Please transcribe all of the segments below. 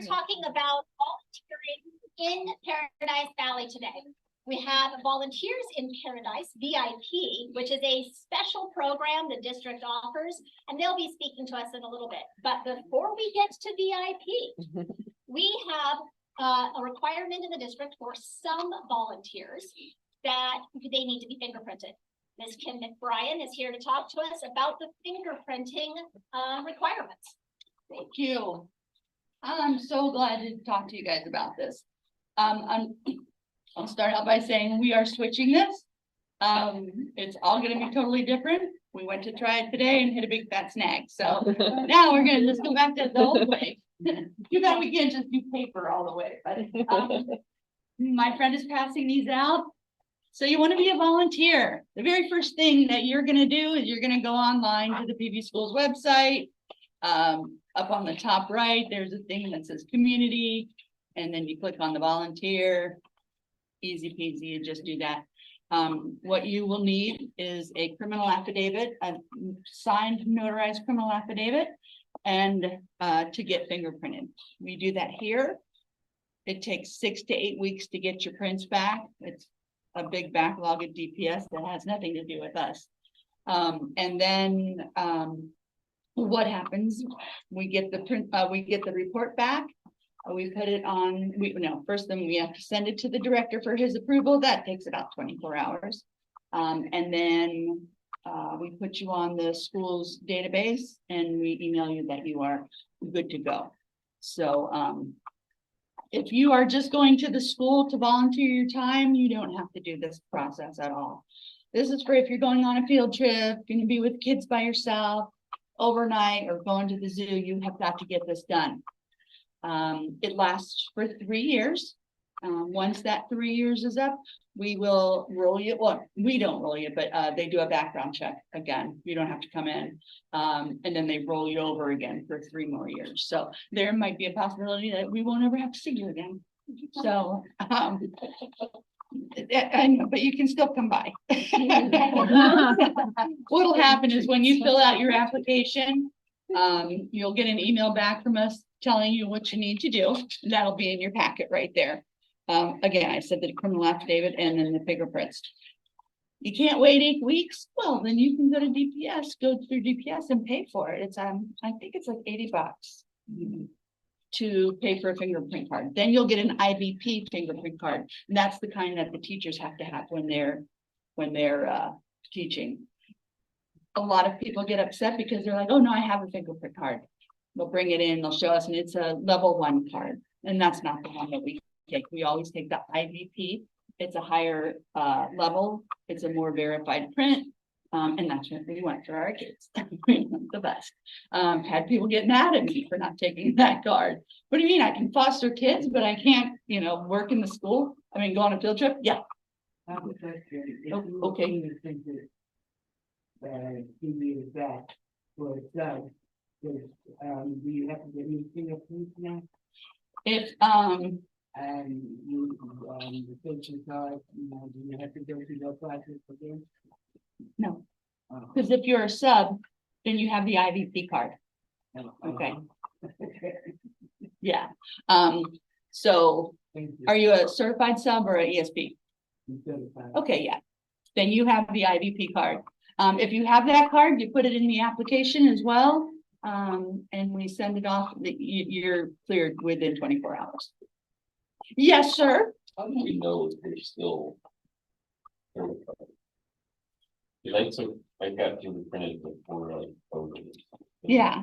talking about volunteering in Paradise Valley today. We have Volunteers in Paradise, VIP, which is a special program the district offers, and they'll be speaking to us in a little bit. But before we get to VIP, we have a requirement in the district for some volunteers that they need to be fingerprinted. Ms. Kim McBrien is here to talk to us about the fingerprinting requirements. Thank you. I'm so glad to talk to you guys about this. I'll start out by saying we are switching this. It's all going to be totally different. We went to try it today and hit a big fat snag. So now we're going to just go back to the old way. Too bad we can't just do paper all the way. But my friend is passing these out. So you want to be a volunteer. The very first thing that you're going to do is you're going to go online to the PVSchools website. Up on the top right, there's a thing that says community, and then you click on the volunteer. Easy peasy, you just do that. What you will need is a criminal affidavit, a signed notarized criminal affidavit, and to get fingerprinted. We do that here. It takes 6 to 8 weeks to get your prints back. It's a big backlog at DPS that has nothing to do with us. And then what happens? We get the print. We get the report back. We put it on. First then we have to send it to the director for his approval. That takes about 24 hours. And then we put you on the school's database, and we email you that you are good to go. So if you are just going to the school to volunteer your time, you don't have to do this process at all. This is for if you're going on a field trip, going to be with kids by yourself, overnight, or going to the zoo. You have got to get this done. It lasts for 3 years. Once that 3 years is up, we will roll you. Well, we don't roll you, but they do a background check again. You don't have to come in, and then they roll you over again for 3 more years. So there might be a possibility that we won't ever have to see you again. So I know, but you can still come by. What'll happen is when you fill out your application, you'll get an email back from us telling you what you need to do. That'll be in your packet right there. Again, I said the criminal affidavit and then the fingerprints. You can't wait 8 weeks. Well, then you can go to DPS, go through DPS and pay for it. It's I think it's like $80 to pay for a fingerprint card. Then you'll get an IVP fingerprint card. And that's the kind that the teachers have to have when they're teaching. A lot of people get upset because they're like, oh no, I have a fingerprint card. They'll bring it in, they'll show us, and it's a level 1 card. And that's not the one that we take. We always take the IVP. It's a higher level. It's a more verified print. And that's what we want for our kids. We want the best. Had people get mad at me for not taking that card. What do you mean? I can foster kids, but I can't, work in the school? I mean, go on a field trip? Yeah. Okay. That for itself. Do you have to get any fingerprints now? If And you the pension card, do you have to go through that process again? no, because if you're a sub, then you have the IVP card. Okay. Yeah. So are you a certified sub or an ESP? Okay, yeah. Then you have the IVP card. If you have that card, you put it in the application as well. And we send it off. You're cleared within 24 hours. Yes, sir. How do we know if they're still? I got fingerprinted before like COVID. Yeah,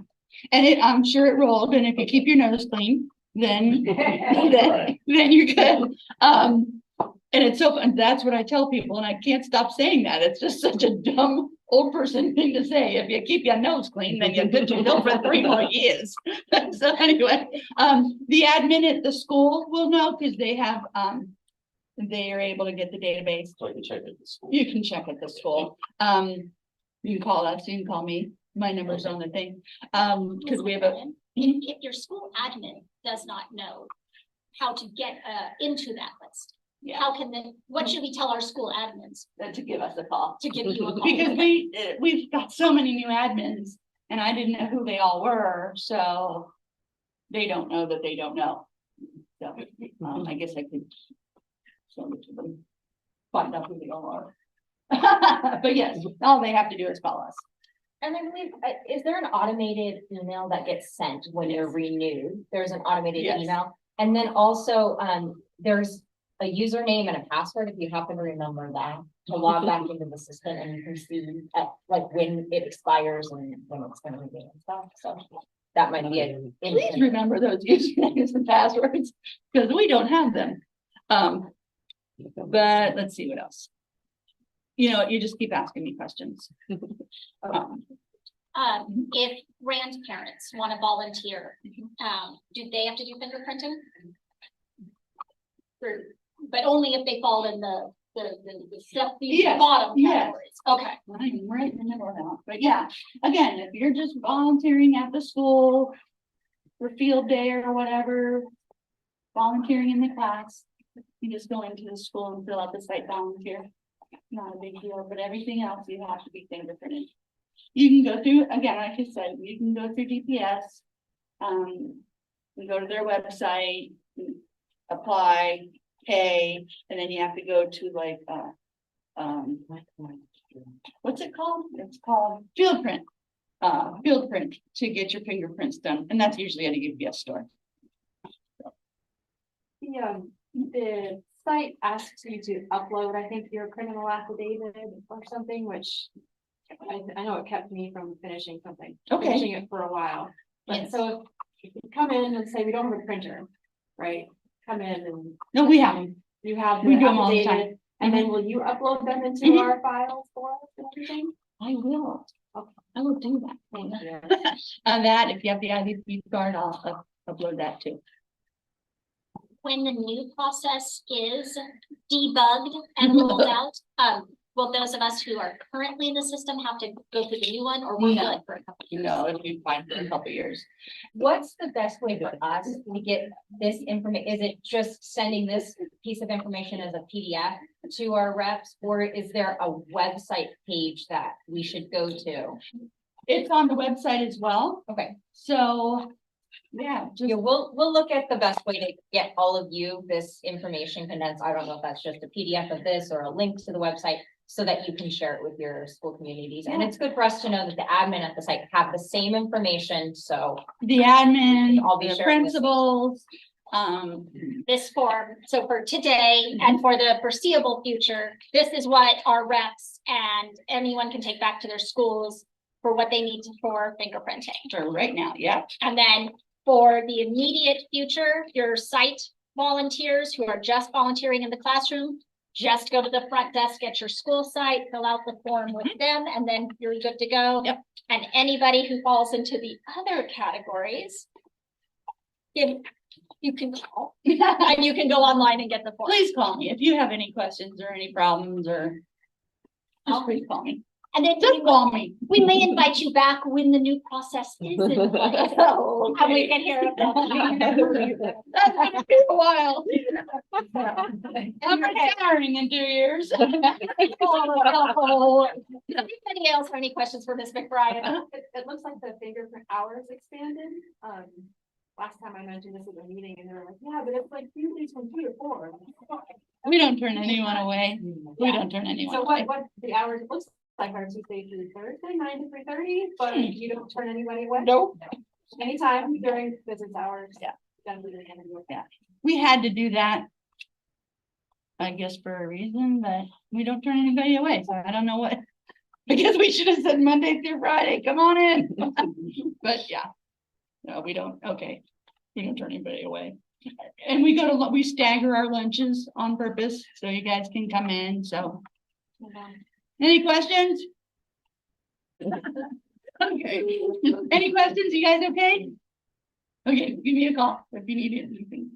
and I'm sure it rolled. And if you keep your nose clean, then then you're good. And it's so fun. That's what I tell people, and I can't stop saying that. It's just such a dumb old person thing to say. If you keep your nose clean, then you're good to go for 3 more years. So anyway, the admin at the school will know because they have they are able to get the database. So I can check at the school. You can check at the school. You can call us, you can call me. My number's on the thing. Because we have a if your school admin does not know how to get into that list. Yeah. How can what should we tell our school admins? To give us a call. To give you a call. Because we've got so many new admins and I didn't know who they all were. So they don't know that they don't know. So, I guess I could send it to them, find out who they all are. But yes, all they have to do is call us. And I believe, is there an automated email that gets sent when you're renewed? There's an automated Yes. email. And then also, there's a username and a password, if you happen to remember that, to log back into the system and you can see like when it expires and when it's gonna renew and stuff, so. That might be it. Please remember those usernames and passwords, because we don't have them. But let's see what else. You know, you just keep asking me questions. If grandparents want to volunteer, do they have to do fingerprinting? But only if they fall in the stuff, the Yes, bottom yes. categories. Okay. I'm right in the middle of that, but yeah, again, if you're just volunteering at the school for field day or whatever, volunteering in the class, you just go into the school and fill out the site volunteer. Not a big deal, but everything else you have to be fingerprinted. You can go through, again, like I said, you can go through DPS. You go to their website, apply, pay, and then you have to go to like, what's it called? It's called field print to get your fingerprints done, and that's usually at a UPS store. The site asks you to upload, I think, your criminal affidavit or something, which I know it kept me from finishing something. Okay. Finishing it for a while. But Yes. so if you come in and say, we don't have a printer, right? Come in and. No, we have them. You have We the do them all the time. affidavit, and then will you upload them into Mhm. our files for us and everything? I will. Okay. I will do that. Thank you. On that, if you have the IDP card, I'll upload that too. When the new process is debugged and rolled out, will those of us who are currently in the system have to go through the new one, or we're No. good for a couple? No, it'll be fine for a couple years. What's the best way for us to get this information? Is it just sending this piece of information as a PDF to our reps? Or is there a website page that we should go to? It's on the website as well, Okay, so, yeah, just yeah, we'll look at the best way to get all of you this information condensed. I don't know if that's just a PDF of this or a link to the website, so that you can share it with your school communities. And it's good for us to know that the admin at the site have the same information, so. the admin, I'll be the sharing this. principals, This form, so for today and for the foreseeable future, this is what our reps and anyone can take back to their schools for what they need for fingerprinting. for right now, yeah. And then for the immediate future, your site volunteers who are just volunteering in the classroom, just go to the front desk at your school site, fill out the form with them, and then you're good to go. Yep. And anybody who falls into the other categories, you can call and you can go online and get the form. Please call me if you have any questions or any problems or just please call me. And then Just call me. we may invite you back when the new process is in place. Oh, And we okay. can hear about that. That's gonna be a while. I'm retiring in 2 years. Anybody else have any questions for Ms. McBride? It looks like the fingerprint hours expanded. Last time I mentioned this at the meeting and they were like, yeah, but it's like usually from 2 to 4. We don't turn anyone away. We don't turn anyone So away. what the hours, it looks like are Tuesday through Thursday, 9 to 3:30, but you don't turn anybody away? Nope. Anytime during business hours. Yeah. Gonna be the end of your. Yeah. We had to do that, I guess, for a reason, but we don't turn anybody away, so I don't know what. I guess we should have said Monday through Friday, come on in. But yeah, no, we don't, okay, we don't turn anybody away. And we stagger our lunches on purpose, so you guys can come in, so. Any questions? Okay, any questions, you guys okay? Okay, give me a call if you need anything.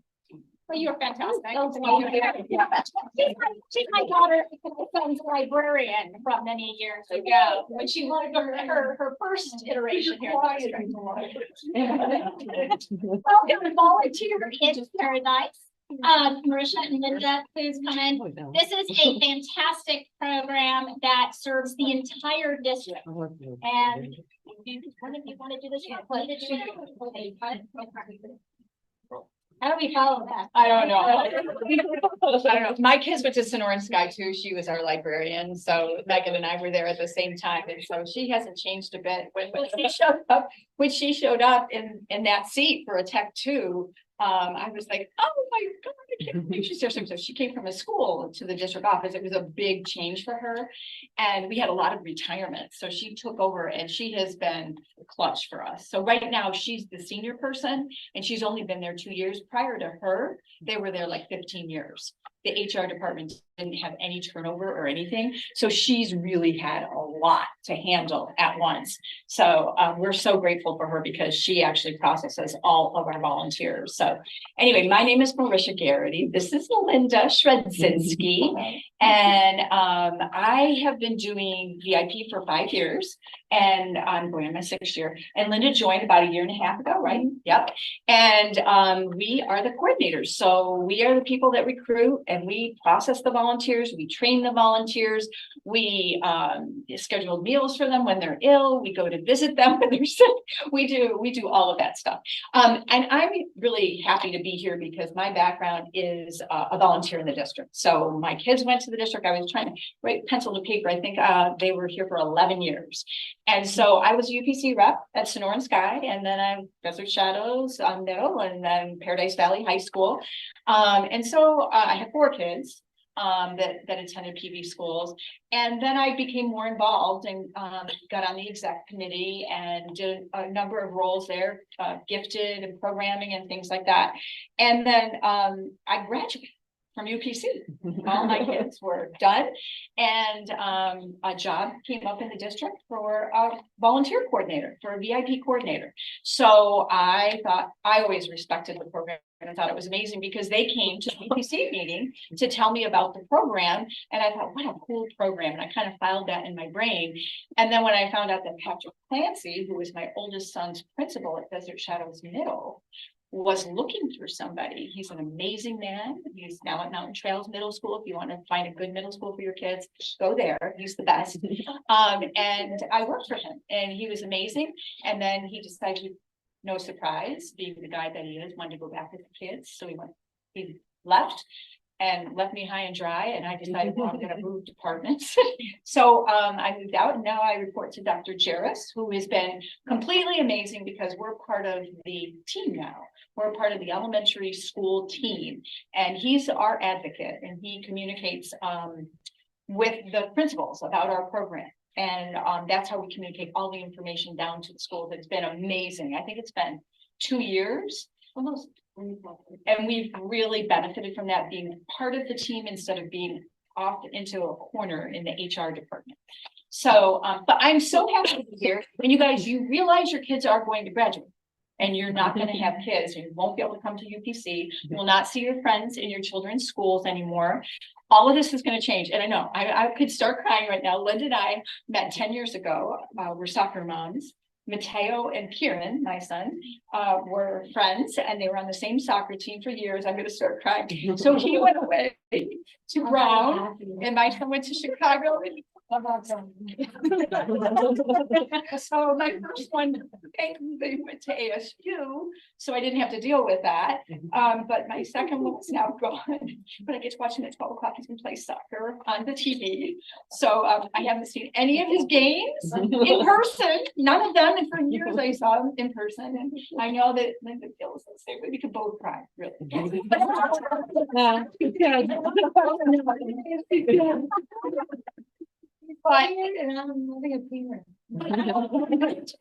Well, you're fantastic. Yeah. She's my daughter, my son's librarian from many years ago, when she wanted her first iteration here. Welcome, volunteer in Paradise. Marisha and Linda, please come in. This is a fantastic program that serves the entire district. And one of you want to do this? How do we follow that? I don't know. I don't know. My kids went to Sonoran Sky too. She was our librarian. So Megan and I were there at the same time. And so she hasn't changed a bit. When she showed up in that seat for a tech two, I was like, oh my God, I can't believe she's here. So she came from a school to the district office. It was a big change for her. And we had a lot of retirement. So she took over and she has been clutch for us. So right now she's the senior person and she's only been there 2 years. Prior to her, they were there like 15 years. The HR department didn't have any turnover or anything. So she's really had a lot to handle at once. So we're so grateful for her because she actually processes all of our volunteers. So anyway, my name is Marisha Garrity. This is Linda Shredzinski. And I have been doing VIP for 5 years and I'm going on my 6th year. And Linda joined about 1.5 years ago, right? Yep. And we are the coordinators. So we are the people that recruit and we process the volunteers. We train the volunteers. We schedule meals for them when they're ill. We go to visit them when they're sick. We do all of that stuff. And I'm really happy to be here because my background is a volunteer in the district. So my kids went to the district. I was trying to write pencil to paper. I think they were here for 11 years. And so I was a UPC rep at Sonoran Sky, and then I'm Desert Shadows middle, and then Paradise Valley High School. And so I had 4 kids that attended PV schools. And then I became more involved and got on the exec committee and did a number of roles there, gifted and programming and things like that. And then I graduated from UPC. All my kids were done. And a job came up in the district for a volunteer coordinator, for a VIP coordinator. So I thought, I always respected the program and I thought it was amazing because they came to the UPC meeting to tell me about the program. And I thought, what a cool program. And I kind of filed that in my brain. And then when I found out that Patrick Clancy, who was my oldest son's principal at Desert Shadows Middle, was looking for somebody. He's an amazing man. He's now at Mountain Trails Middle School. If you want to find a good middle school for your kids, go there. He's the best. And I worked for him and he was amazing. And then he decided, no surprise, being the guy that he is, wanted to go back with the kids. So he left and left me high and dry. And I decided, well, I'm going to move departments. So I moved out and now I report to Dr. Jarris, who has been completely amazing because we're part of the team now. We're part of the elementary school team and he's our advocate and he communicates with the principals about our program. And that's how we communicate all the information down to the schools. It's been amazing. I think it's been 2 years almost. And we've really benefited from that being part of the team instead of being off into a corner in the HR department. So, but I'm so happy to be here. And you guys, you realize your kids are going to graduate. And you're not going to have kids, and you won't be able to come to UPC. You will not see your friends in your children's schools anymore. All of this is going to change. And I know I could start crying right now. Linda and I met 10 years ago. We're soccer moms. Mateo and Kieran, my son, were friends and they were on the same soccer team for years. I'm going to start crying. So he went away to Brown and my son went to Chicago. So my first one, they went to ASU, so I didn't have to deal with that. But my second one is now gone, but I get to watch him at 12 o'clock. He's going to play soccer on the TV. So I haven't seen any of his games in person, none of them. And for years I saw him in person. And I know that Linda feels the same way. We could both cry, really. But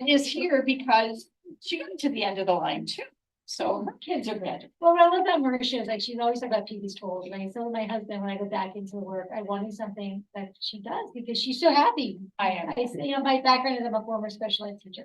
is here because she got to the end of the line too. So her kids are graduating. Well, what I love about Marisha is like she's always talking about PVSchools. And I told my husband when I go back into work, I wanted something that she does because she's so happy. I am. My background is I'm a former special ed teacher.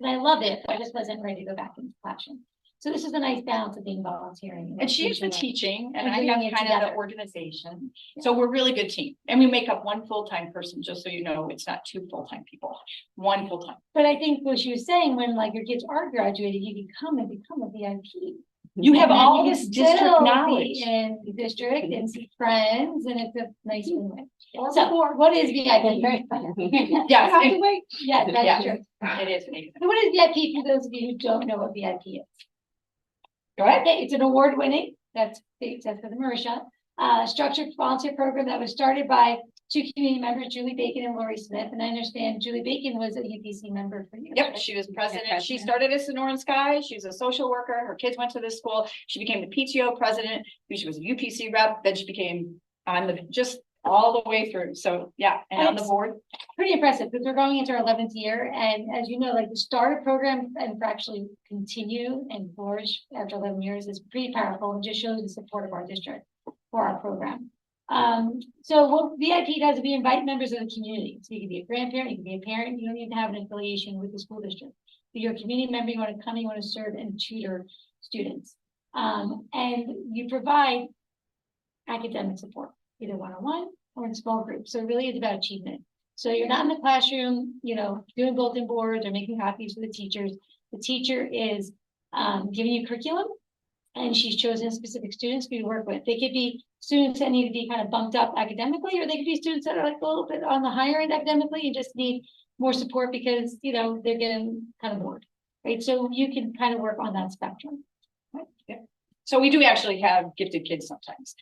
And I love it, but I just wasn't ready to go back into classroom. So this is a nice balance of being volunteering. And she's the teaching and And I doing have it kind of the together. organization. So we're a really good team. And we make up one full-time person, just so you know, it's not 2 full-time people, 1 full-time. But I think what she was saying, when like your kids are graduated, you become a VIP. You have And then all you this can district still be knowledge. in the district and see friends, and it's a nice win-win. So what is VIP? Very fun. Yes, Have to it- wait. Yes, Yeah. that's true. It is amazing. So what is VIP for those of you who don't know what VIP is? Go ahead. Okay, it's an award-winning, that's for the Marisha, structured volunteer program that was started by two community members, Julie Bacon and Lori Smith. And I understand Julie Bacon was a UPC member for you. Yep, she was president. She started as Sonoran Sky. She's a social worker. Her kids went to this school. She became the PTO president. She was a UPC rep. Then she became on the, just all the way through. So yeah, and on the board. Pretty impressive because we're going into our 11th year. And as you know, like to start a program and for actually continue and flourish after 11 years is pretty powerful and just shows the support of our district for our program. So what VIP does is we invite members of the community. So you can be a grandparent, you can be a parent, you don't need to have an affiliation with the school district. If you're a community member, you want to come, you want to serve and tutor students. And you provide academic support, either one-on-one or in small groups. So really it's about achievement. So you're not in the classroom, you know, doing bulletin boards or making copies for the teachers. The teacher is giving you curriculum and she's chosen specific students for you to work with. They could be students that need to be kind of bumped up academically, or they could be students that are like a little bit on the higher end academically and just need more support because, you know, they're getting kind of bored, right? So you can kind of work on that spectrum. So we do actually have gifted kids sometimes.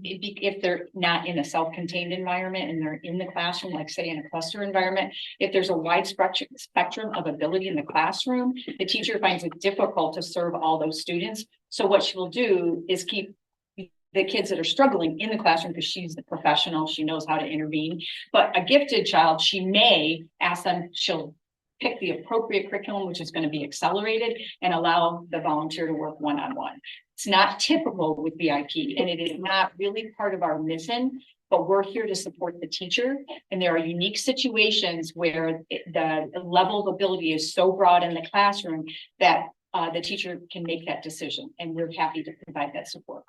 If they're not in a self-contained environment and they're in the classroom, like say in a cluster environment, if there's a wide spectrum of ability in the classroom, the teacher finds it difficult to serve all those students. So what she will do is keep the kids that are struggling in the classroom because she's the professional, she knows how to intervene. But a gifted child, she may ask them, she'll pick the appropriate curriculum, which is going to be accelerated and allow the volunteer to work one-on-one. It's not typical with VIP and it is not really part of our mission, but we're here to support the teacher. And there are unique situations where the level of ability is so broad in the classroom that the teacher can make that decision. And we're happy to provide that support.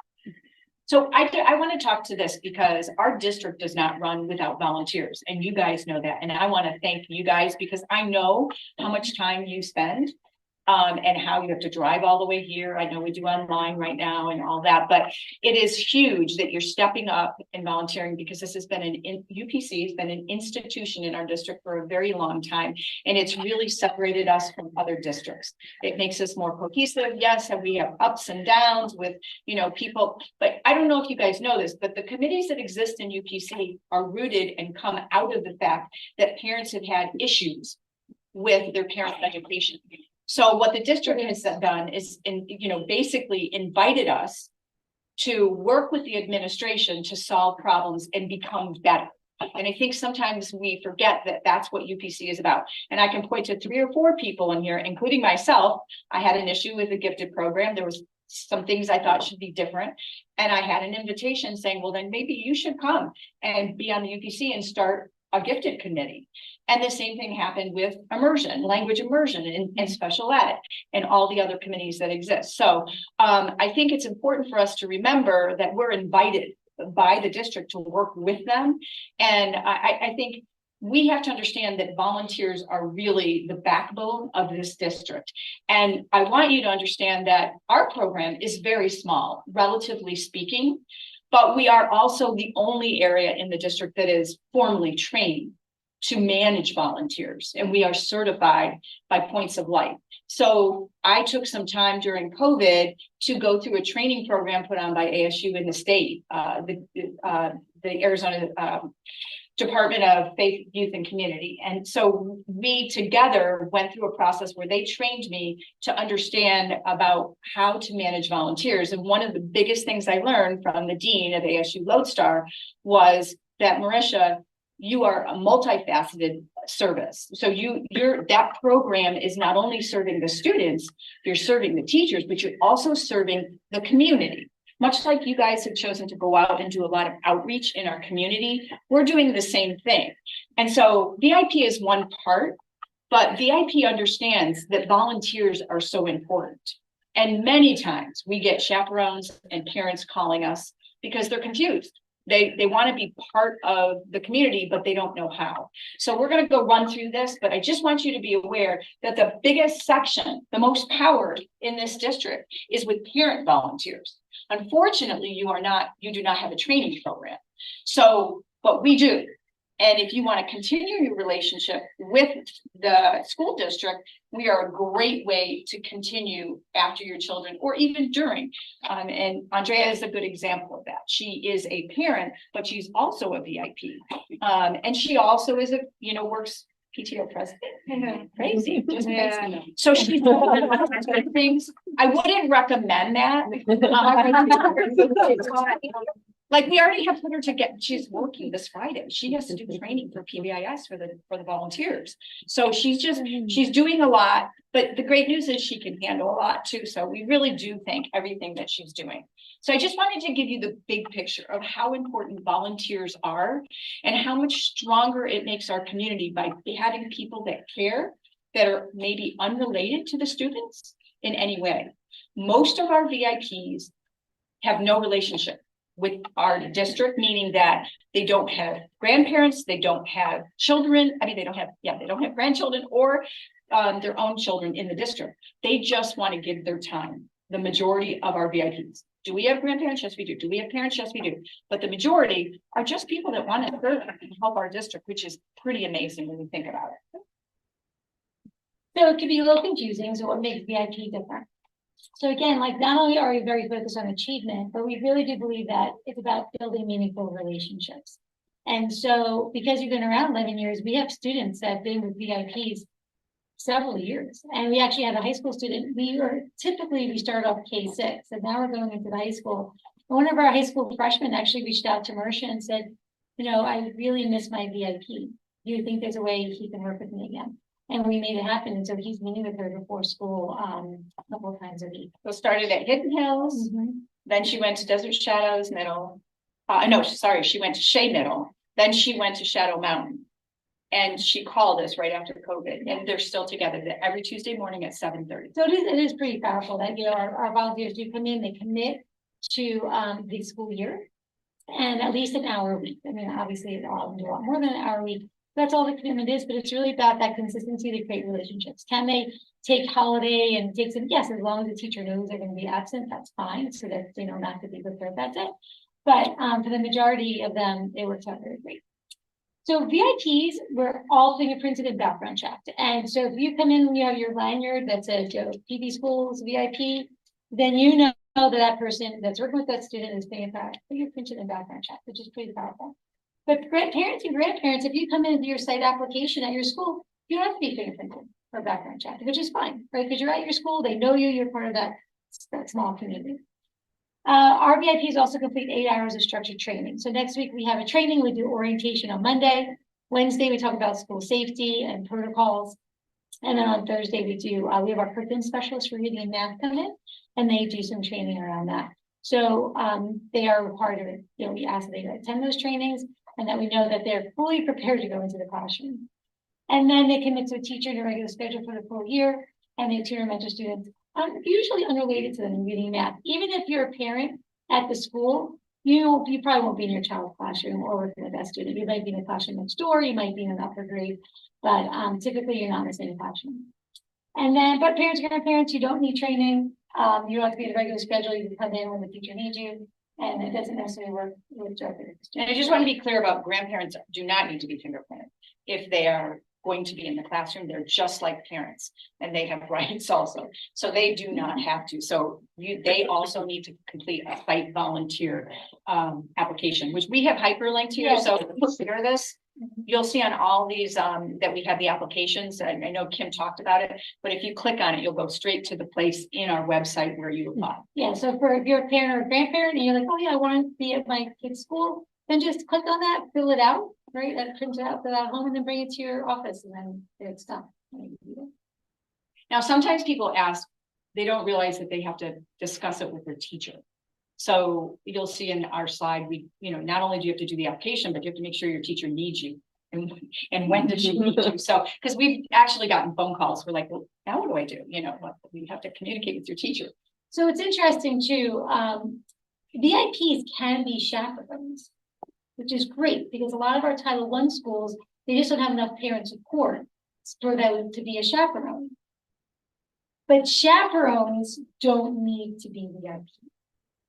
So I want to talk to this because our district does not run without volunteers and you guys know that. And I want to thank you guys because I know how much time you spend and how you have to drive all the way here. I know we do online right now and all that, but it is huge that you're stepping up and volunteering because this has been UPC has been an institution in our district for a very long time. And it's really separated us from other districts. It makes us more cohesive. Yes, and we have ups and downs with, you know, people, but I don't know if you guys know this, but the committees that exist in UPC are rooted and come out of the fact that parents have had issues with their parents' education. So what the district has done is, basically invited us to work with the administration to solve problems and become better. And I think sometimes we forget that that's what UPC is about. And I can point to 3 or 4 people in here, including myself. I had an issue with the gifted program. There was some things I thought should be different. And I had an invitation saying, well, then maybe you should come and be on the UPC and start a gifted committee. And the same thing happened with immersion, language immersion and special ed and all the other committees that exist. So I think it's important for us to remember that we're invited by the district to work with them. And I think we have to understand that volunteers are really the backbone of this district. And I want you to understand that our program is very small, relatively speaking, but we are also the only area in the district that is formally trained to manage volunteers, and we are certified by Points of Light. So I took some time during COVID to go through a training program put on by ASU in the state, the Arizona Department of Faith, Youth, and Community. And so we together went through a process where they trained me to understand about how to manage volunteers. And one of the biggest things I learned from the dean of ASU Lodestar was that, Marisha, you are a multifaceted service. So that program is not only serving the students, you're serving the teachers, but you're also serving the community. Much like you guys have chosen to go out and do a lot of outreach in our community, we're doing the same thing. And so VIP is one part, but VIP understands that volunteers are so important. And many times we get chaperones and parents calling us because they're confused. They want to be part of the community, but they don't know how. So we're going to go run through this, but I just want you to be aware that the biggest section, the most power in this district is with parent volunteers. Unfortunately, you do not have a training program. So, but we do. And if you want to continue your relationship with the school district, we are a great way to continue after your children or even during. And Andrea is a good example of that. She is a parent, but she's also a VIP. And she also is works PTO president. Crazy, just crazy. So she's doing things. I wouldn't recommend that. Like we already have put her to she's working this Friday. She has to do training for PVIS for the volunteers. So she's doing a lot, but the great news is she can handle a lot too. So we really do thank everything that she's doing. So I just wanted to give you the big picture of how important volunteers are and how much stronger it makes our community by having people that care, that are maybe unrelated to the students in any way. Most of our VIPs have no relationship with our district, meaning that they don't have grandparents, they don't have children. I mean, they don't have grandchildren or their own children in the district. They just want to give their time. The majority of our VIPs. Do we have grandparents? Yes, we do. Do we have parents? Yes, we do. But the majority are just people that want to serve and help our district, which is pretty amazing when you think about it. So it could be a little confusing. So what makes VIP different? So again, like not only are we very focused on achievement, but we really do believe that it's about building meaningful relationships. And so because you've been around 11 years, we have students that have been with VIPs several years. And we actually had a high school student. We start off K6, and now we're going into the high school. And one of our high school freshmen actually reached out to Marcia and said, I really miss my VIP. Do you think there's a way he can work with me again? And we made it happen. And so he's meeting with her before school a couple of times a week. So started at Hidden Hills, then she went to Desert Shadows Middle. She went to Shea Middle, then she went to Shadow Mountain. And she called us right after COVID, and they're still together every Tuesday morning at 7:30. So it is pretty powerful that our volunteers do come in, they commit to the school year and at least an hour a week. I mean, obviously I'll do a lot more than an hour a week. That's all the commitment is, but it's really about that consistency to create relationships. Can they take holiday and take some? Yes, as long as the teacher knows they're going to be absent, that's fine. So that they know not to be prepared that day. But for the majority of them, it works out very great. So VIPs were all fingerprinted and background checked. And so if you come in and you have your lanyard that says PVSchools VIP, then you know that person that's working with that student is fingerprinted and background checked, which is pretty powerful. But parents and grandparents, if you come into your site application at your school, you don't have to be fingerprinted or background checked, which is fine, right? Because you're at your school, they know you're part of that small community. Our VIPs also complete 8 hours of structured training. So next week we have a training, we do orientation on Monday. Wednesday, we talk about school safety and protocols. And then on Thursday, we have our curriculum specialists for reading and math come in, and they do some training around that. So they are required to, we ask that they attend those trainings and that we know that they're fully prepared to go into the classroom. And then they commit to a teacher in a regular schedule for the full year, and they tutor and mentor students. Usually unrelated to them in reading math. Even if you're a parent at the school, you probably won't be in your child's classroom or working with that student. You might be in the classroom next door, you might be in an upper grade, but typically you're not in the same classroom. And then, but parents and grandparents, you don't need training. You don't have to be in a regular schedule. You can come in when the teacher needs you, and it doesn't necessarily work with directly with the student. And I just want to be clear about grandparents do not need to be fingerprinted. If they are going to be in the classroom, they're just like parents and they have rights also. So they do not have to. So they also need to complete a site volunteer application, which we have hyperlinked here. Yes. So consider this. You'll see on all these that we have the applications. I know Kim talked about it, but if you click on it, you'll go straight to the place in our website where you apply. Yeah, so if you're a parent or a grandparent and you're like, oh yeah, I want to be at my kid's school, then just click on that, fill it out, right? And print it out, fill it out home, and then bring it to your office, and then it's done. Now, sometimes people ask, they don't realize that they have to discuss it with their teacher. So you'll see in our slide, not only do you have to do the application, but you have to make sure your teacher needs you. And when does she need you? So, because we've actually gotten phone calls, we're like, well, now what do I do? You have to communicate with your teacher. So it's interesting too, VIPs can be chaperones, which is great because a lot of our Title I schools, they just don't have enough parent support for them to be a chaperone. But chaperones don't need to be VIPs.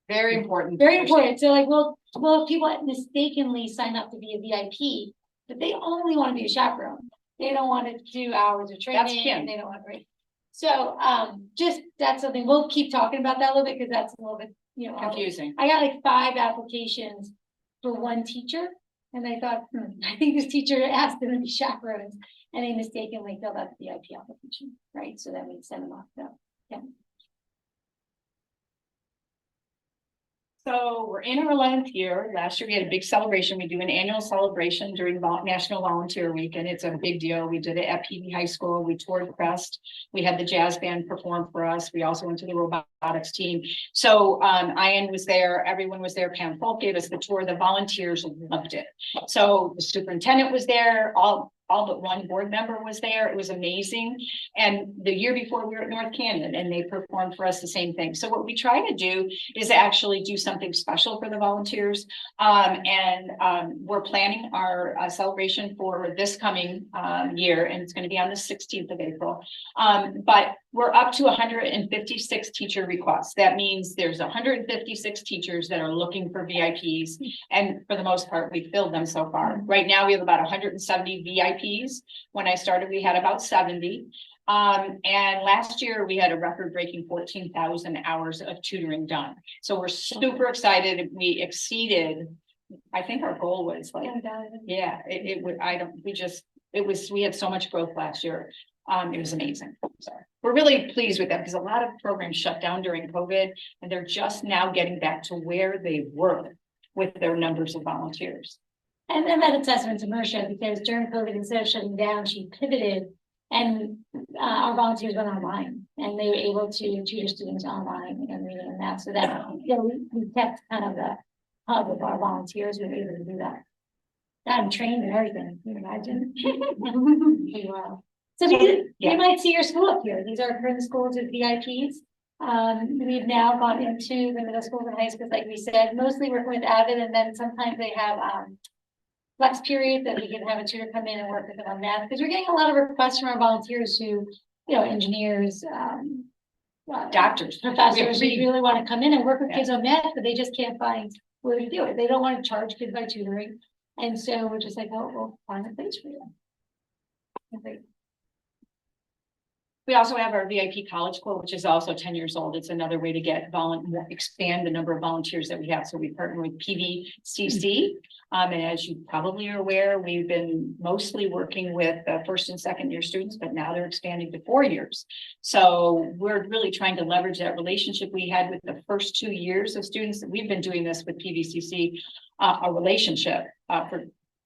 Very important. Very important. So like, well, if people mistakenly sign up to be a VIP, but they only want to be a chaperone. They don't want to do hours of That's training, Kim. and they don't want to. So, just, that's something, we'll keep talking about that a little bit, because that's a little bit, you know. Confusing. I got like 5 applications for one teacher, and I thought, I think this teacher asked them to be chaperones, and they mistakenly filled out the VIP application, right? So then we send them off, so, yeah. So we're in our 11th year. Last year we had a big celebration. We do an annual celebration during National Volunteer Week, and it's a big deal. We did it at PV High School. We toured Crest. We had the jazz band perform for us. We also went to the robotics team. So Ian was there. Everyone was there. Pam Folk gave us the tour. The volunteers loved it. So the superintendent was there. All but one board member was there. It was amazing. And the year before we were at North Canyon, and they performed for us the same thing. So what we try to do is actually do something special for the volunteers. We're planning our celebration for this coming year, and it's going to be on the 16th of April. But we're up to 156 teacher requests. That means there's 156 teachers that are looking for VIPs. And for the most part, we've filled them so far. Right now, we have about 170 VIPs. When I started, we had about 70. And last year we had a record-breaking 14,000 hours of tutoring done. So we're super excited. We exceeded, I think our goal was like, yeah, we had so much growth last year. It was amazing. So we're really pleased with that, because a lot of programs shut down during COVID, and they're just now getting back to where they were with their numbers of volunteers. And then that assessment to Marsha, because during COVID, instead of shutting down, she pivoted, and our volunteers went online, and they were able to tutor students online and reading and math. So that, you know, we kept kind of the hub of our volunteers. We were able to do that. Got trained and everything. Can you imagine? Wow. So you might see your school up here. These are current schools with VIPs. We've now gone into the middle schools and high schools, like we said, mostly working with Avid, and then sometimes they have flex period that we can have a tutor come in and work with them on math, because we're getting a lot of requests from our volunteers who, you know, engineers, Doctors, professors who really want to come in and work with kids on math, but they just can't find where to do it. They don't want to charge kids by tutoring. And so we're just like, oh, we'll find a place for you. We also have our VIP College School, which is also 10 years old. It's another way to get expand the number of volunteers that we have. So we partner with PVCC. And as you probably are aware, we've been mostly working with first and second year students, but now they're expanding to 4 years. So we're really trying to leverage that relationship we had with the first 2 years of students. We've been doing this with PVCC, a relationship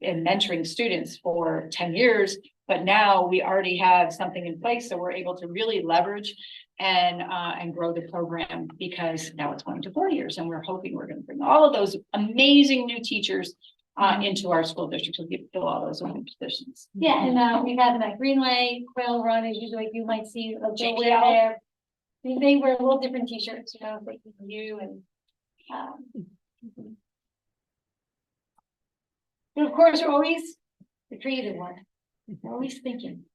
in mentoring students for 10 years. But now we already have something in place, so we're able to really leverage and grow the program, because now it's going to 4 years, and we're hoping we're going to bring all of those amazing new teachers into our school district to fill all those open positions. Yeah, and we've had them at Greenway, Quail Run, as usually you might see a JPL. there. They wear a little different t-shirts, you know, like you and and of course, we're always the creative one. We're always thinking,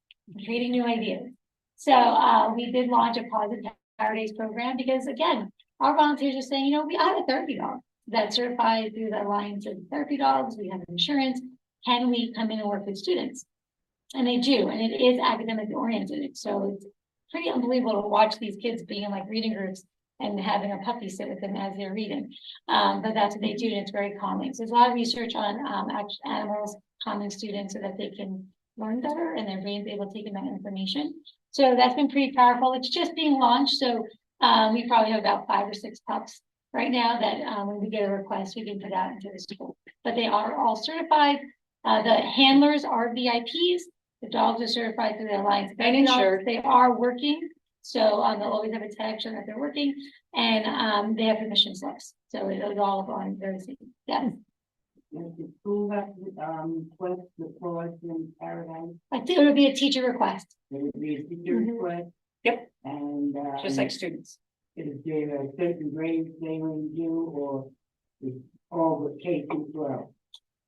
creating new ideas. So we did launch a Positive Saturdays program, because again, our volunteers are saying, you know, we have a therapy dog that's certified through the Alliance of Therapy Dogs. We have insurance. Can we come in and work with students? And they do, and it is academically oriented. So it's pretty unbelievable to watch these kids being in like reading groups and having a puppy sit with them as they're reading. But that's what they do, and it's very calming. So there's a lot of research on animals calming students so that they can learn better and their brain's able to take in that information. So that's been pretty powerful. It's just being launched. So we probably have about 5 or 6 pups right now that when we get a request, we can put out into the school. But they are all certified. The handlers are VIPs. The dogs are certified through the Alliance. And insured. They are working. So they'll always have a tag showing that they're working, and they have permission slips. So it is all on very safe. Yes. The school have request the course in Paradise. I think it would be a teacher request. There would be a teacher Mhm. request. Yep. And Just like students. is there a certain grade they will do, or is all the K through 12?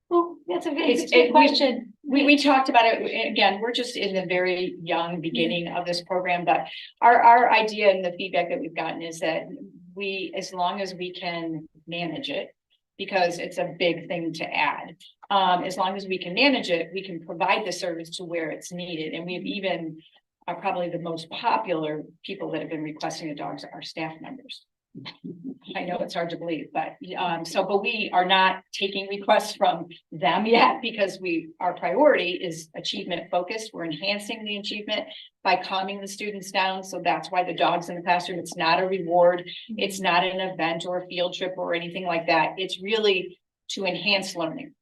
Well, that's a It's- good question. We talked about it, again, we're just in the very young beginning of this program, but our idea and the feedback that we've gotten is that as long as we can manage it, because it's a big thing to add. As long as we can manage it, we can provide the service to where it's needed. And we've even are probably the most popular people that have been requesting the dogs are staff members. I know it's hard to believe, but but we are not taking requests from them yet because our priority is achievement focused. We're enhancing the achievement by calming the students down. So that's why the dog's in the classroom. It's not a reward. It's not an event or a field trip or anything like that. It's really to enhance learning.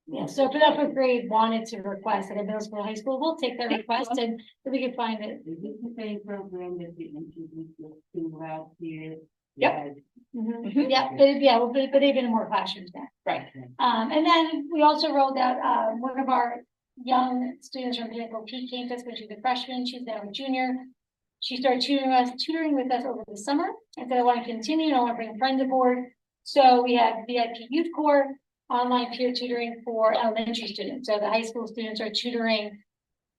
Yeah, so if an upper grade wanted to request at a middle school, high school, we'll take that request and if we can find it. Is this the same program that we introduced to last year? Yep. Mhm. Yeah, but even more classrooms now. Right. And then we also rolled out, one of our young students from Pinnacle Peak came to us when she was a freshman, she's now a junior. She started tutoring with us over the summer, and said, I want to continue, and I want to bring friends aboard. So we have VIP Youth Corps, online peer tutoring for elementary students. So the high school students are tutoring.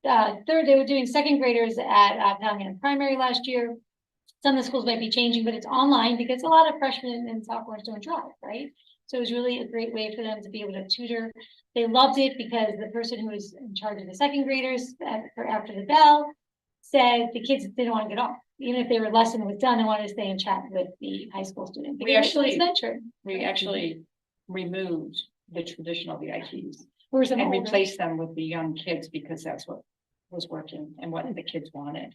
They were doing second graders at Pelham Primary last year. Some of the schools might be changing, but it's online because a lot of freshmen and sophomores don't drive, right? So it was really a great way for them to be able to tutor. They loved it because the person who was in charge of the second graders after the bell said the kids didn't want to get off. Even if their lesson was done, they wanted to stay and chat with the high school student. We actually removed the traditional VIPs and replaced them with the young kids because that's what was working and what the kids wanted.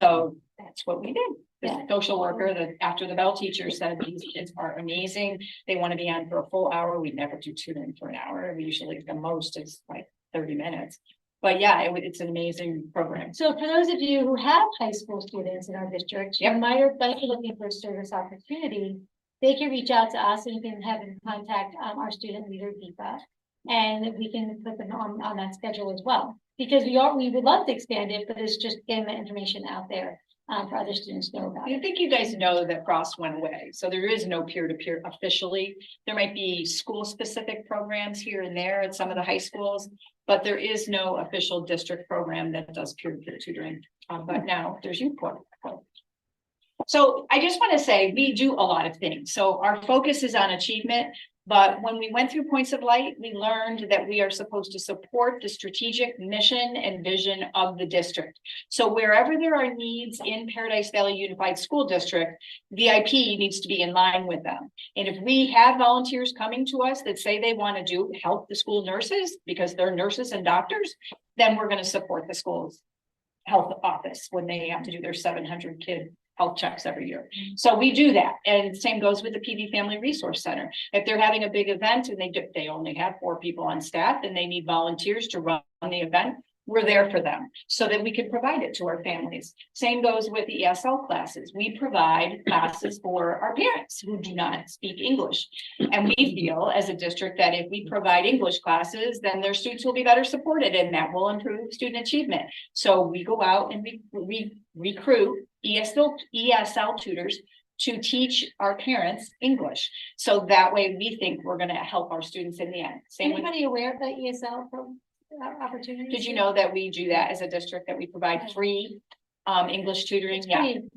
So that's what we did. The social worker, after the bell teacher said, these kids are amazing. They want to be on for a full hour. We never do tutoring for an hour. We usually, the most is like 30 minutes. But yeah, it's an amazing program. So for those of you who have high school students in our district, you might be looking for a service opportunity. They can reach out to us and you can have them contact our student leader, Deepa, and we can put them on that schedule as well. Because we would love to expand it, but it's just getting the information out there for other students to know about it. I think you guys know that Frost went away. So there is no peer-to-peer officially. There might be school-specific programs here and there at some of the high schools, but there is no official district program that does peer-to-peer tutoring. But now there's Youth Corps. So I just want to say we do a lot of things. So our focus is on achievement. But when we went through Points of Light, we learned that we are supposed to support the strategic mission and vision of the district. So wherever there are needs in Paradise Valley Unified School District, VIP needs to be in line with them. And if we have volunteers coming to us that say they want to help the school nurses because they're nurses and doctors, then we're going to support the school's health office when they have to do their 700 kid health checks every year. So we do that. And same goes with the PV Family Resource Center. If they're having a big event and they only have 4 people on staff and they need volunteers to run the event, we're there for them so that we can provide it to our families. Same goes with the ESL classes. We provide classes for our parents who do not speak English. And we feel as a district that if we provide English classes, then their students will be better supported and that will improve student achievement. So we go out and we recruit ESL tutors to teach our parents English. So that way we think we're going to help our students in the end. Anybody aware of the ESL opportunities? Did you know that we do that as a district, that we provide free English tutoring?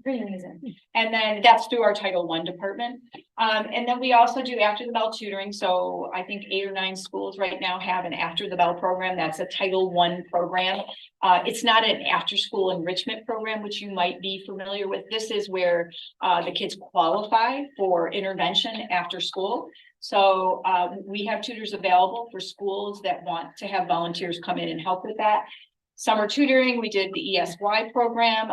Pretty amazing. And then that's through our Title I department. And then we also do after the bell tutoring. So I think 8 or 9 schools right now have an after the bell program. That's a Title I program. It's not an after school enrichment program, which you might be familiar with. This is where the kids qualify for intervention after school. So we have tutors available for schools that want to have volunteers come in and help with that. Summer tutoring, we did the ESY program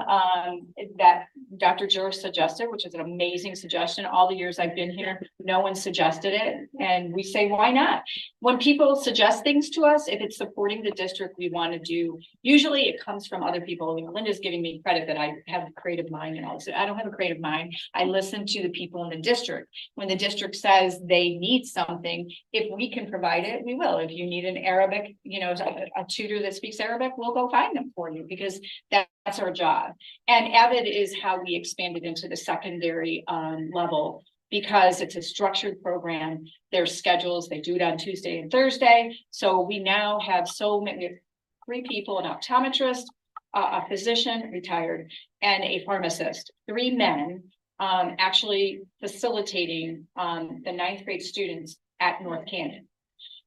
that Dr. Juris suggested, which is an amazing suggestion. All the years I've been here, no one suggested it. And we say, why not? When people suggest things to us, if it's supporting the district we want to do, usually it comes from other people. You know, Linda's giving me credit that I have a creative mind and all this. I don't have a creative mind. I listen to the people in the district. When the district says they need something, if we can provide it, we will. If you need an Arabic, a tutor that speaks Arabic, we'll go find them for you because that's our job. And Avid is how we expanded into the secondary level because it's a structured program. There's schedules, they do it on Tuesday and Thursday. So we now have we have 3 people, an optometrist, a physician, retired, and a pharmacist, 3 men actually facilitating, the ninth grade students at North Canyon.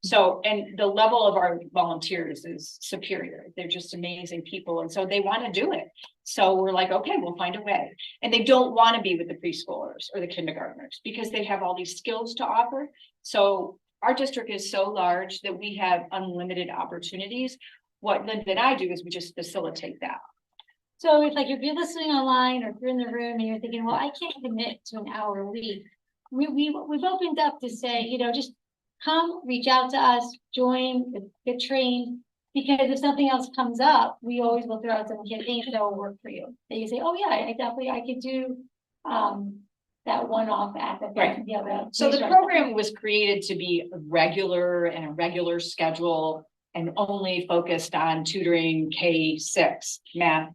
So, and the level of our volunteers is superior. They're just amazing people. And so they want to do it. So we're like, okay, we'll find a way. And they don't want to be with the preschoolers or the kindergartners because they have all these skills to offer. So our district is so large that we have unlimited opportunities. What Linda and I do is we just facilitate that. So it's like if you're listening online or if you're in the room and you're thinking, well, I can't commit to an hour a week. We've opened up to say, you know, just come, reach out to us, join, get trained. Because if something else comes up, we always will throw out some campaigns that will work for you. That you say, oh yeah, I could do that one-off at the Right. So the program was created to be regular and a regular schedule and only focused on tutoring K-6 math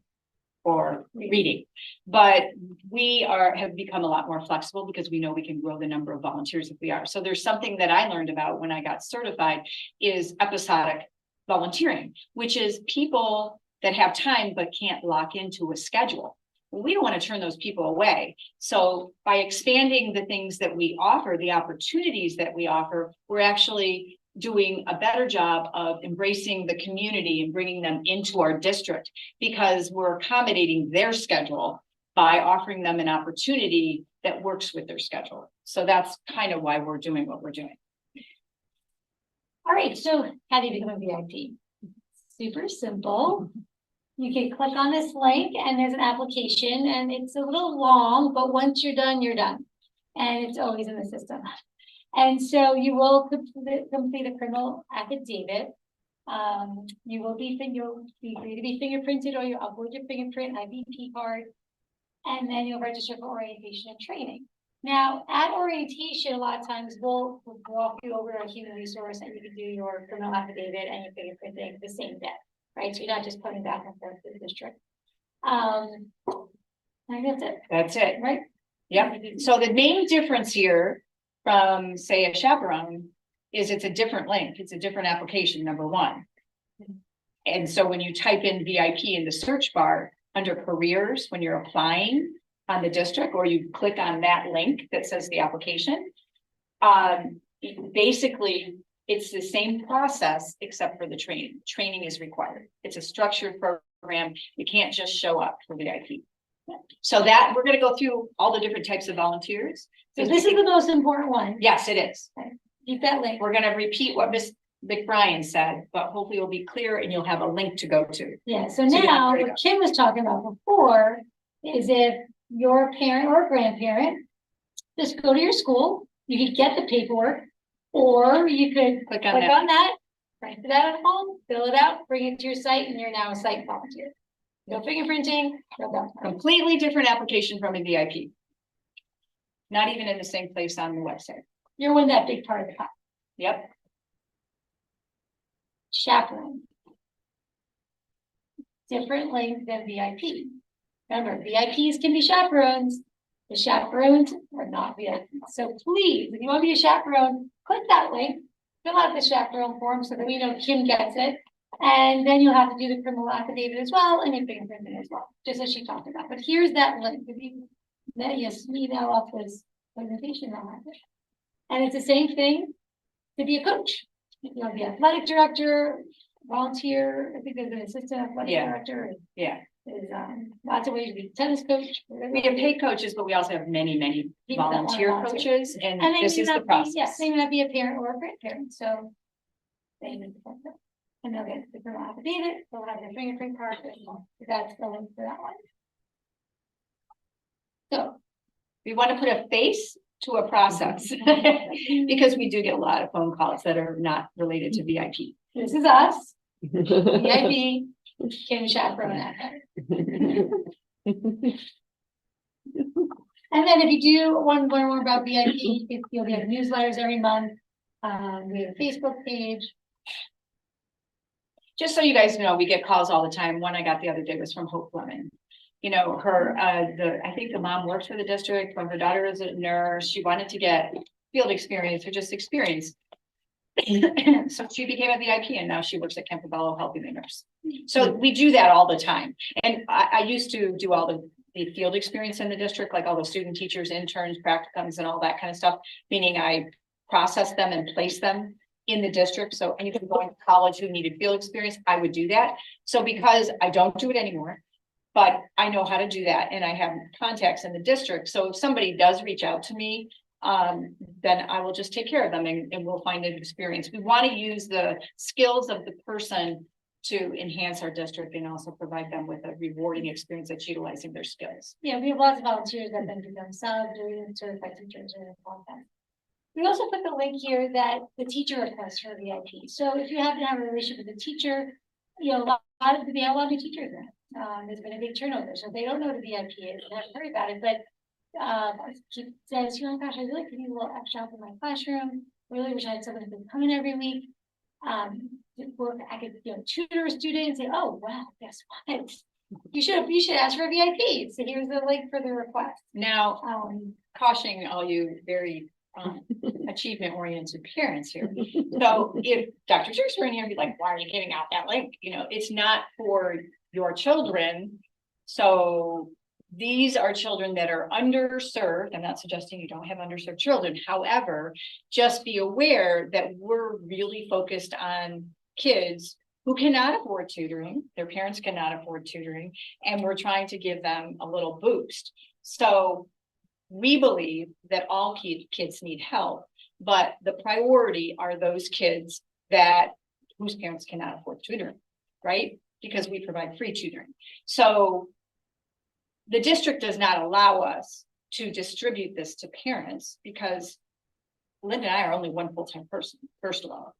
or reading. But we have become a lot more flexible because we know we can grow the number of volunteers if we are. So there's something that I learned about when I got certified is episodic volunteering, which is people that have time but can't lock into a schedule. We don't want to turn those people away. So by expanding the things that we offer, the opportunities that we offer, we're actually doing a better job of embracing the community and bringing them into our district because we're accommodating their schedule by offering them an opportunity that works with their schedule. So that's kind of why we're doing what we're doing. All right, so how do you become a VIP? Super simple. You can click on this link and there's an application and it's a little long, but once you're done, you're done. And it's always in the system. And so you will complete a criminal affidavit. You'll be free to be fingerprinted or you upload your fingerprint IVP card. And then you'll register for orientation and training. Now, at orientation, a lot of times we'll walk you over a human resource and you can do your criminal affidavit and your fingerprinting the same day, right? So you're not just coming back and forth to the district. I think that's it. That's it. Right? Yep. So the main difference here from, say, a chaperone is it's a different link. It's a different application, number one. And so when you type in VIP in the search bar under careers, when you're applying on the district, or you click on that link that says the application, basically it's the same process except for the training. Training is required. It's a structured program. You can't just show up for VIP. So that we're going to go through all the different types of volunteers. So this is the most important one. Yes, it is. Keep that link. We're going to repeat what Ms. McBrien said, but hopefully it'll be clear and you'll have a link to go to. Yeah, so now what Kim was talking about before is if you're a parent or a grandparent, just go to your school, you could get the paperwork, or you could click on that, print it out at home, fill it out, bring it to your site, and you're now a site volunteer. No fingerprinting, no that. Completely different application from a VIP. Not even in the same place on the website. You're in that big part of the pie. Yep. Chaperone. Different link than VIP. Remember, VIPs can be chaperones. The chaperones are not VIPs. So please, if you want to be a chaperone, click that link, fill out the chaperone form so that we know Kim gets it. And then you'll have to do the criminal affidavit as well and your fingerprinting as well, just as she talked about. But here's that link. If you email off this presentation, I'll have it. And it's the same thing to be a coach. If you want to be athletic director, volunteer, I think there's an assistant athletic director. Yeah. There's lots of ways to be a tennis coach. We have paid coaches, but we also have many volunteer coaches, and this is the process. Yes, they may not be a parent or a grandparent, so they need to put that. And they'll get the criminal affidavit, they'll have their fingerprint card, that's the link for that one. So we want to put a face to a process because we do get a lot of phone calls that are not related to VIP. This is us, VIP, Kim Chaperone that. And then if you do want to learn more about VIP, you'll get newsletters every month. We have a Facebook page. Just so you guys know, we get calls all the time. One I got the other day was from Hope Fleming. You know, I think the mom works for the district, when her daughter is a nurse, she wanted to get field experience or just experience. So she became a VIP and now she works at Campobello helping the nurse. So we do that all the time. And I used to do all the the field experience in the district, like all the student teachers, interns, practicums and all that kind of stuff. Meaning I process them and place them in the district. So anyone going to college who needed field experience, I would do that. So because I don't do it anymore, but I know how to do that and I have contacts in the district. So if somebody does reach out to me, then I will just take care of them and we'll find an experience. We want to use the skills of the person to enhance our district and also provide them with a rewarding experience that's utilizing their skills. Yeah, we have lots of volunteers that then become subs or certified teachers or all that. We also put the link here that the teacher requests for VIP. So if you happen to have a relationship with a teacher, you know, we have a lot of new teachers now. There's been a big turnover, so they don't know what a VIP is, they haven't heard about it, but she says, you know, gosh, I really could use a little extra help in my classroom. Really wish I had someone who could come in every week. Work, I could, you know, tutor a student and say, oh, wow, guess what? You should ask for a VIP. So here's the link for the request. Now, cautioning all you very achievement oriented parents here. So if Dr. Jerks were in here, I'd be like, why are you giving out that link? You know, it's not for your children. So these are children that are underserved. I'm not suggesting you don't have underserved children. However, just be aware that we're really focused on kids who cannot afford tutoring. Their parents cannot afford tutoring, and we're trying to give them a little boost. So we believe that all kids need help, but the priority are those kids whose parents cannot afford tutoring, right? Because we provide free tutoring. So the district does not allow us to distribute this to parents because Linda and I are only one full-time person, first of all.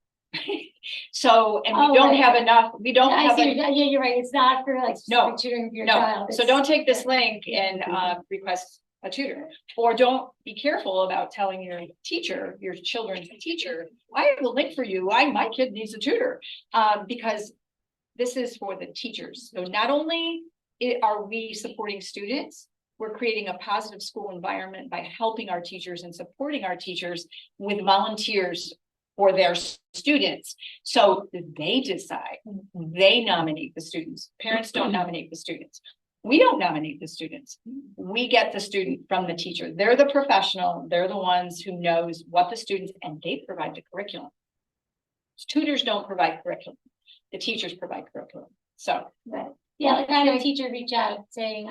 So, and we don't have enough, we don't have. Yeah, you're right. It's not for like No, tutoring for your no. child. So don't take this link and request a tutor, or don't be careful about telling your teacher, your children's teacher, I have a link for you. My kid needs a tutor, because this is for the teachers. So not only are we supporting students, we're creating a positive school environment by helping our teachers and supporting our teachers with volunteers for their students. So they decide, they nominate the students. Parents don't nominate the students. We don't nominate the students. We get the student from the teacher. They're the professional. They're the ones who knows what the students, and they provide the curriculum. Tutors don't provide curriculum. The teachers provide curriculum. So. Right. Yeah, like I had a teacher reach out saying,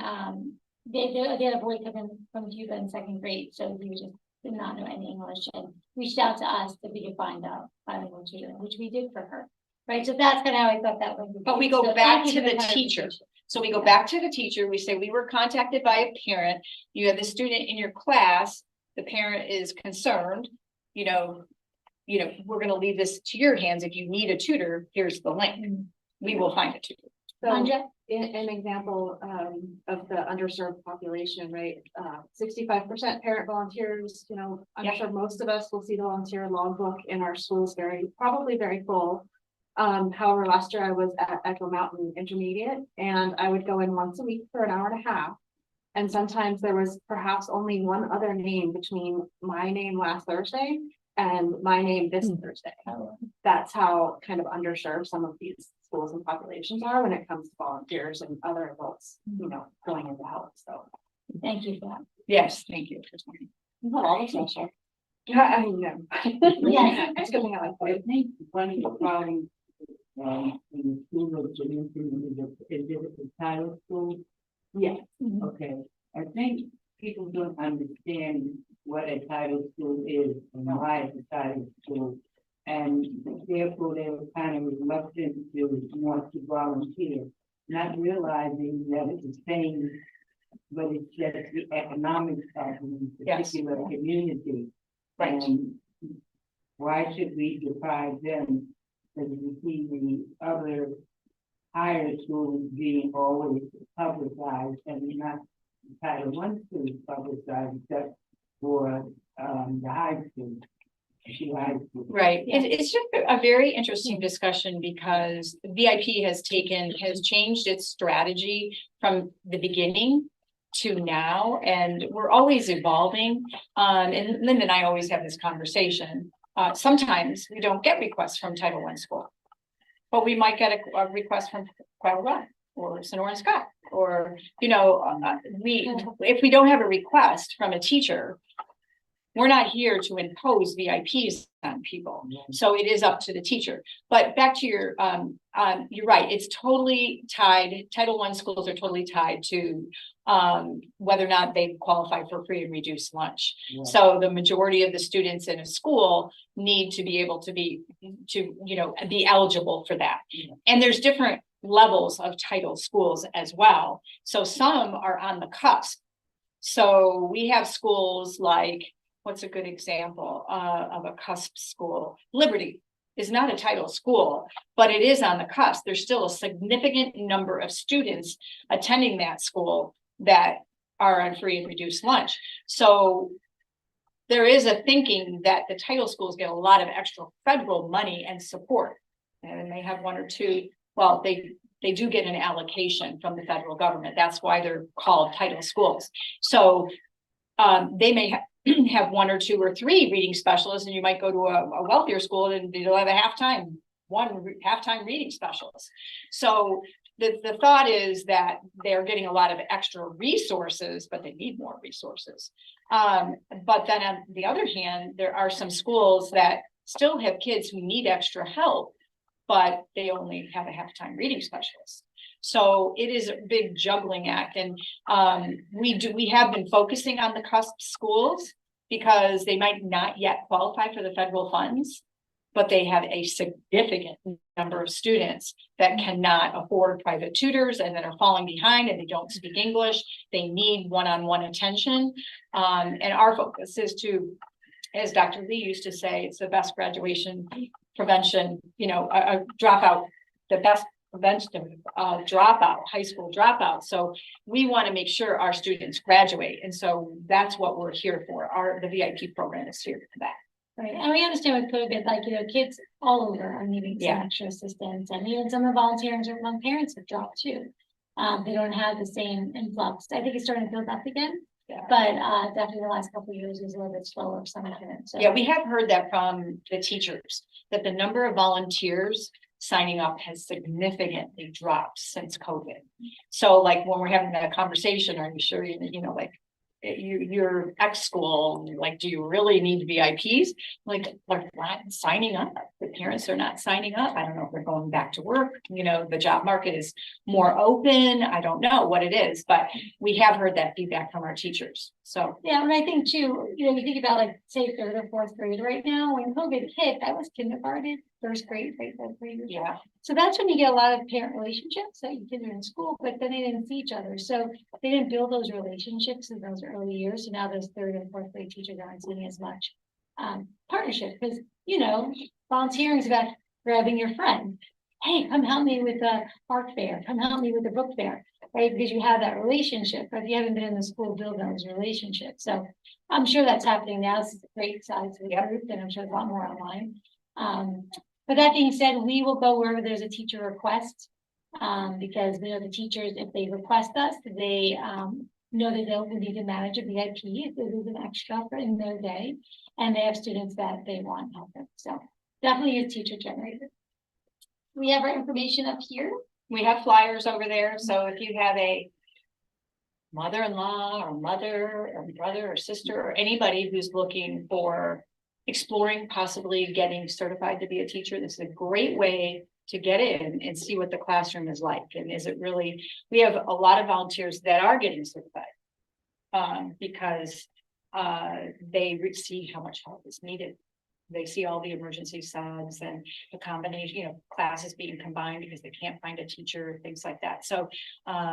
they had a boy come in from Cuba in second grade, so he was just did not know any English and reached out to us that we could find out bilingual tutoring, which we did for her. Right, so that's kind of how I thought that was. But we go back to the teacher. So we go back to the teacher. We say, we were contacted by a parent. You have the student in your class. The parent is concerned, you know, we're going to leave this to your hands. If you need a tutor, here's the link. We will find a tutor. So an example of the underserved population, right? 65% parent volunteers, you know, I'm sure most of us will see the volunteer logbook in our schools probably very full. However, last year I was at Echo Mountain Intermediate and I would go in once a week for an hour and a half. And sometimes there was perhaps only one other name between my name last Thursday and my name this Thursday. That's how kind of underserved some of these schools and populations are when it comes to volunteers and other adults, you know, going into help. So Thank you for that. Yes, thank you. not all the same. Yeah, I know. Yes. It's coming out like I think one of the problems in the school of Jerusalem is a title school. yeah. Okay, I think people don't understand what a title school is and why it's a title school. And therefore they were kind of reluctant to want to volunteer, not realizing that it's the same, but it's just the economic problem in a particular community. Right. And why should we deprive them? Because you see the other higher schools being always publicized, and not Title I schools publicized except for the high school. Right. It's just a very interesting discussion because VIP has changed its strategy from the beginning to now, and we're always evolving. And Linda and I always have this conversation. Sometimes we don't get requests from Title I school, but we might get a request from Quail Run or Sonora and Scott or, you know, if we don't have a request from a teacher, we're not here to impose VIPs on people. So it is up to the teacher. But back to your, you're right, it's totally tied. Title I schools are totally tied to whether or not they qualify for free and reduced lunch. Yeah. So the majority of the students in a school need to be able to be eligible for that. Yeah. And there's different levels of title schools as well. So some are on the cusp. So we have schools like, what's a good example of a cusp school? Liberty is not a title school, but it is on the cusp. There's still a significant number of students attending that school that are on free and reduced lunch. So there is a thinking that the title schools get a lot of extra federal money and support. And they have one or two, well, they do get an allocation from the federal government. That's why they're called title schools. So they may have one or two or three reading specialists, and you might go to a wealthier school and they'll have a half-time reading specialist. So the thought is that they're getting a lot of extra resources, but they need more resources. But then on the other hand, there are some schools that still have kids who need extra help, but they only have a half-time reading specialist. So it is a big juggling act. And we have been focusing on the cusp schools because they might not yet qualify for the federal funds, but they have a significant number of students that cannot afford private tutors and that are falling behind and they don't speak English. They need one-on-one attention. And our focus is to, as Dr. Lee used to say, it's the best graduation prevention, a dropout, the best prevention of dropout, high school dropout. So we want to make sure our students graduate. And so that's what we're here for. The VIP program is here for that. Right, and we understand with COVID, like, kids all over are needing some extra assistance, and even some of the volunteers among parents have dropped too. They don't have the same influx. I think it's starting to build up again, but definitely the last couple of years was a little bit slower for some parents. So. Yeah, we have heard that from the teachers, that the number of volunteers signing up has significantly dropped since COVID. So like when we're having that conversation, are you sure, like, your ex school, like, do you really need VIPs? Like, they're not signing up. The parents are not signing up. I don't know if they're going back to work. The job market is more open. I don't know what it is, but we have heard that feedback from our teachers. So yeah, and I think too, you think about, like, say 3rd or 4th grade right now. When COVID hit, that was kindergarten, 1st grade, 4th grade. yeah. So that's when you get a lot of parent relationships that you kids are in school, but then they didn't see each other. So they didn't build those relationships in those early years. So now those 3rd and 4th grade teachers aren't seeing as much partnership because, volunteering is about grabbing your friend. Hey, come help me with the art fair. Come help me with the book fair, right? Because you have that relationship, but if you haven't been in the school, build those relationships. So I'm sure that's happening now. This is a great size of the group, and I'm sure a lot more online. But that being said, we will go wherever there's a teacher request, because we know the teachers, if they request us, they know that they'll need to manage a VIP if there's an extra in their day, and they have students that they want help with. So definitely is teacher generated. We have our information up here. We have flyers over there. So if you have a mother-in-law or mother or brother or sister or anybody who's looking for exploring possibly getting certified to be a teacher, this is a great way to get in and see what the classroom is like. And is it really, we have a lot of volunteers that are getting certified because they see how much help is needed. They see all the emergency subs and the combination, classes being combined because they can't find a teacher, things like that. So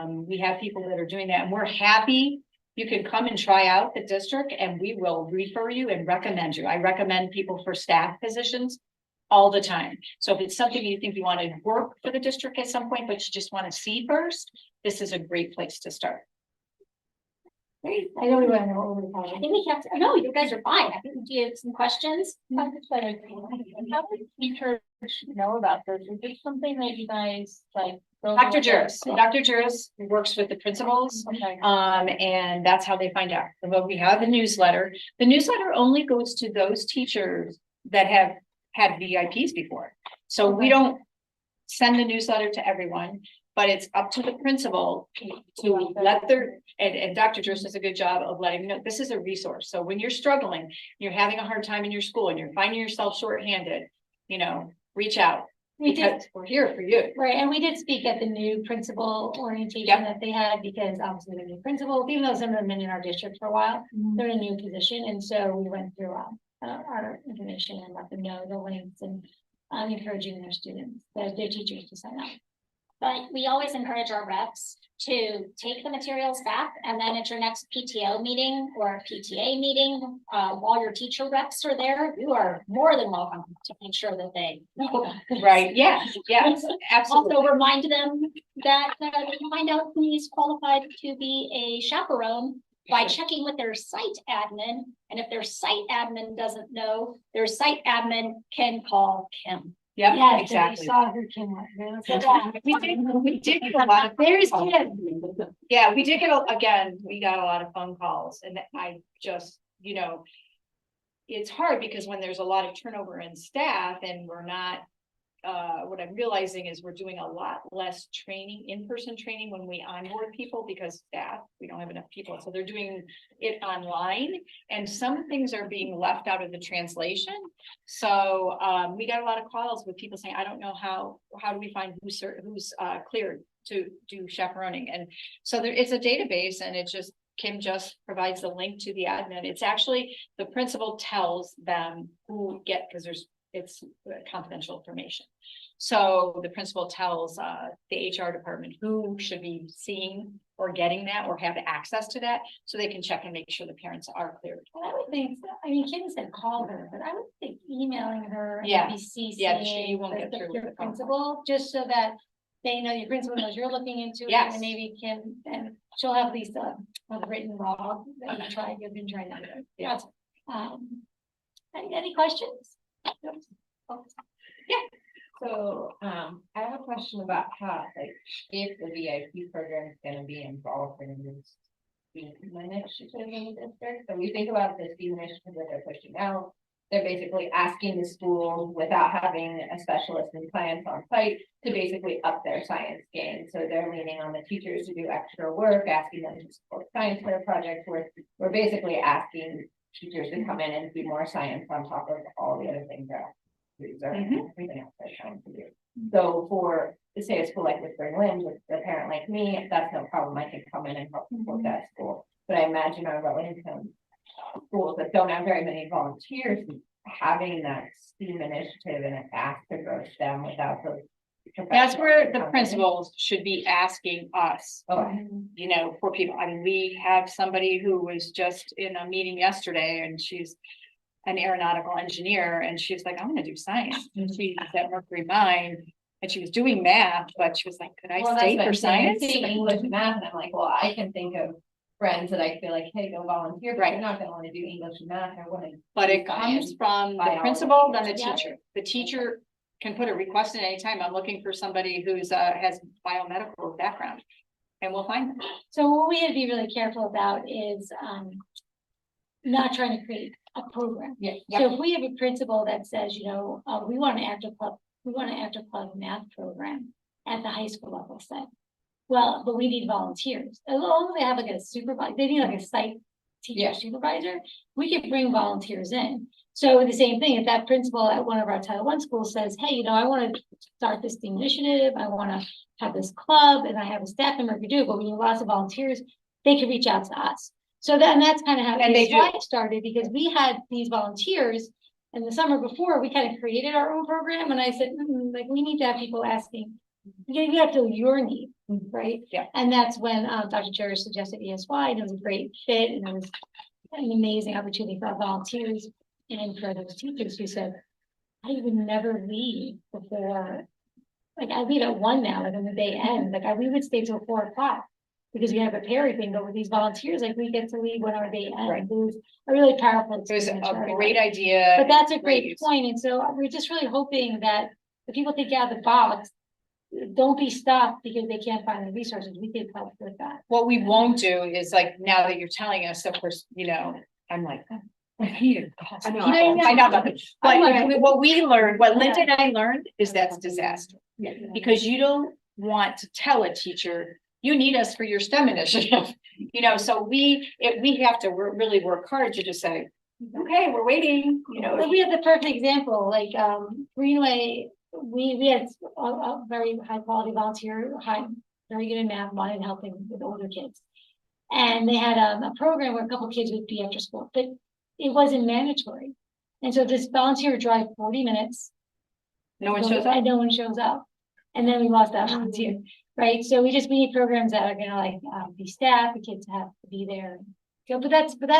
we have people that are doing that, and we're happy. You can come and try out the district and we will refer you and recommend you. I recommend people for staff positions all the time. So if it's something you think you want to work for the district at some point, but you just want to see first, this is a great place to start. Great. I know we want to know what we're I think we have to, no, you guys are fine. I think we have some questions. How would teachers know about this? Is this something that you guys like? Dr. Juris works with the principals, Okay. and that's how they find out. But we have a newsletter. The newsletter only goes to those teachers that have had VIPs before. So we don't send the newsletter to everyone, But it's up to the principal to let their, and Dr. Durst does a good job of letting them know, this is a resource. So when you're struggling, you're having a hard time in your school and you're finding yourself shorthanded, you know, reach out. We did, Because we're here for you. right, and we did speak at the new principal orientation Yep. that they had, because obviously the new principal, even though some of them have been in our district for a while, they're in a new position, and so we went through our information and let them know the links and encouraging their students, their teachers to sign up. But we always encourage our reps to take the materials back, and then at your next PTO meeting or PTA meeting, while your teacher reps are there, you are more than welcome to make sure that they know. Right, yes, yes, absolutely. Also remind them that they can find out who is qualified to be a chaperone by checking with their site admin. And if their site admin doesn't know, their site admin can call Kim. Yep, Yes, exactly. we saw her came up. So that- We did get a lot of, There's Kim. yeah, we did get, again, we got a lot of phone calls and I just, you know, it's hard because when there's a lot of turnover in staff and we're not, what I'm realizing is we're doing a lot less training, in-person training when we onboard people because staff, we don't have enough people. So they're doing it online and some things are being left out of the translation. So we got a lot of calls with people saying, I don't know how do we find who's cleared to do chaperoning? And so there is a database and it just, Kim just provides the link to the admin. It's actually, the principal tells them who because it's confidential information. So the principal tells the HR department who should be seeing or getting that or have access to that, so they can check and make sure the parents are cleared. Well, I would think, I mean, Kim said call her, but I would think emailing her. Yeah. And maybe Yeah, CCing you won't get through with your the phone. principal, just so that they know your principal knows you're looking into it. Yes. And maybe Kim, and she'll have at least a written log that you've been trying to do. Yeah. Any questions? So, I have a question about how, like, if the VIP program is gonna be involved in this STEAM initiative in the district. So we think about the STEAM initiative that they're pushing out. They're basically asking the school, without having a specialist in science on site, to basically up their science game. So they're leaning on the teachers to do extra work, asking them to support science fair projects, where we're basically asking teachers to come in and do more science on top of all the other things that everything else they're trying to do. So for, say, a school like Whispering Winds, with a parent like me, that's no problem. I can come in and help support that school. But I imagine our low income schools that don't have very many volunteers, having that STEAM initiative and an ask to grow STEM without those. That's where the principals should be asking us, Okay. you know, for people. I mean, we have somebody who was just in a meeting yesterday and she's an aeronautical engineer and she's like, I'm gonna do science. And she's at Mercury Mine and she was doing math, but she was like, could I Well, that's stay what for I'm saying. I science? see English and math, and I'm like, well, I can think of friends that I feel like, hey, go volunteer, but Right. they're not gonna wanna do English and math, I wanna. But it do comes science. from the biology. principal, then the Yeah. teacher. The teacher can put a request in anytime. I'm looking for somebody who's has biomedical background. And we'll find them. So what we have to be really careful about is not trying to create a program. Yeah. So if we have a principal that says, you know, we want an after club math program at the high school level, say. Well, but we need volunteers. As long as they have like a supervisor, they need like a site teacher Yeah. supervisor, we can bring volunteers in. So the same thing, if that principal at one of our Title I schools says, hey, you know, I want to start this STEAM initiative, I want to have this club, and I have a staff member who do, but we need lots of volunteers, they can reach out to us. So then that's kind of how And they this slide started, because we had these volunteers in the summer before, we kind of created our own program, and I said, like, we need to have people asking, you have to fill your need, right? Yeah. And that's when Dr. Jerry suggested ESY, and it was a great fit, and it was an amazing opportunity for our volunteers and for those teachers who said, I would never leave before, like, I leave at 1 now, like when the day ends, like we would stay till 4 o'clock. Because we have a parent thing, but with these volunteers, like we get to leave when our day ends. Right. It was a really powerful It was experience. for a everyone. great idea. But that's a great use. point, and so we're just really hoping that the people think out of the box, don't be stopped because they can't find the resources. We can help with that. What we won't do is like, now that you're telling us, of course, you know, I'm like. I know, I know, but what we learned, what Linda and I learned is that's disaster. Yeah. Because you don't want to tell a teacher, you need us for your STEM initiative. You know, so we have to really work hard to just say, okay, we're waiting, you know. But we have the perfect example, like, Greenway, we had a very high quality volunteer, very good in math, wanted helping with older kids. And they had a program where a couple kids would be after school, but it wasn't mandatory. And so this volunteer would drive 40 minutes. No one shows up. And no one shows up. And then we lost that volunteer, right? So we need programs that are gonna like be staffed, the kids have to be there. So, but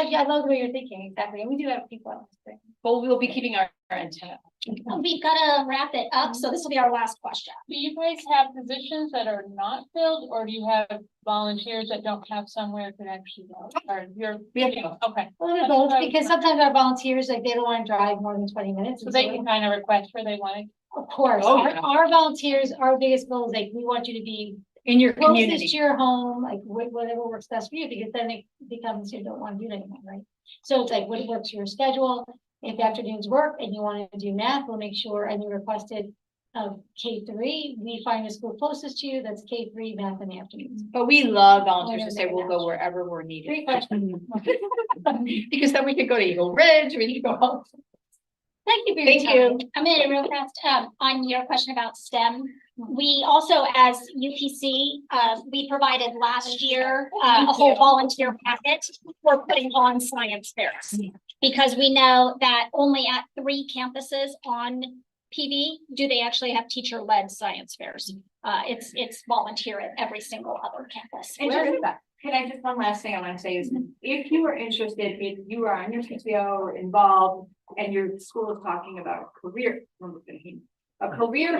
yeah, I love the way you're thinking, exactly. And we do have people on this thing. Well, we'll be keeping our antenna. We've got to wrap it up, so this will be our last question. Do you guys have positions that are not filled, or do you have volunteers that don't have somewhere to actually go? Or We have to go. okay, A little bit both, because sometimes our volunteers, like, they don't want to drive more than 20 minutes. so and they so- can kind of request where they want it. Of course, Oh, yeah. our volunteers, our biggest goal is like, we want you to be In your closest community. to your home, like whatever works best for you, because then it becomes, you don't want to do it anymore, right? So it's like, what works for your schedule? If afternoons work and you want to do math, we'll make sure, and you requested K3, we find a school closest to you, that's K3 math in the afternoons. But we love volunteers Oh, to say yeah, we'll yeah. go wherever we're needed. Great question. Because then we could go to Eagle Ridge, we could go home. Thank you for your Thank time. you. I'm gonna real fast, on your question about STEM. We also, as UPC, we provided last year, a whole volunteer packet for putting on science fairs. Because we know that only at 3 campuses on PV do they actually have teacher-led science fairs. It's volunteer at every single other campus. And can I just, one last thing I want to say is, if you are interested, if you are on your PTO or involved and your school is talking about a career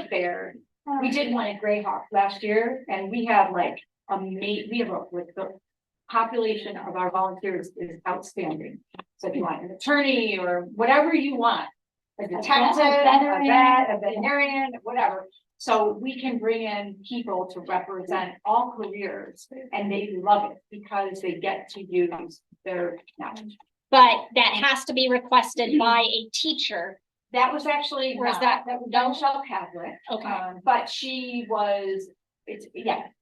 fair, we did one at Greyhawk last year, and we have like the population of our volunteers is outstanding. So if you want an attorney or whatever you want, a detective, a vet, a veterinarian, whatever. So we can bring in people to represent all careers, and they love it because they get to use their knowledge. But that has to be requested by a teacher. That was actually, Or is not- that- that was done Michelle Catholic. Okay. But she was,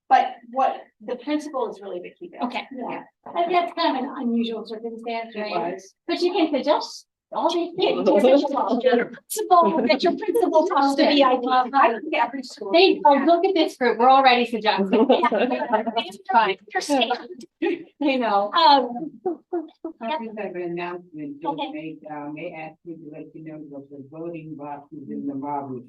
but what the principal is really the key there. Okay. Yeah, that's kind of an unusual circumstance, It right? was. But you can suggest all these things. That your principal talks to be. I think every school. Hey, look at this group, we're already suggesting. Fine. You know. I think I have an announcement to Okay. make, they asked me to let you know that the voting boxes in the lobby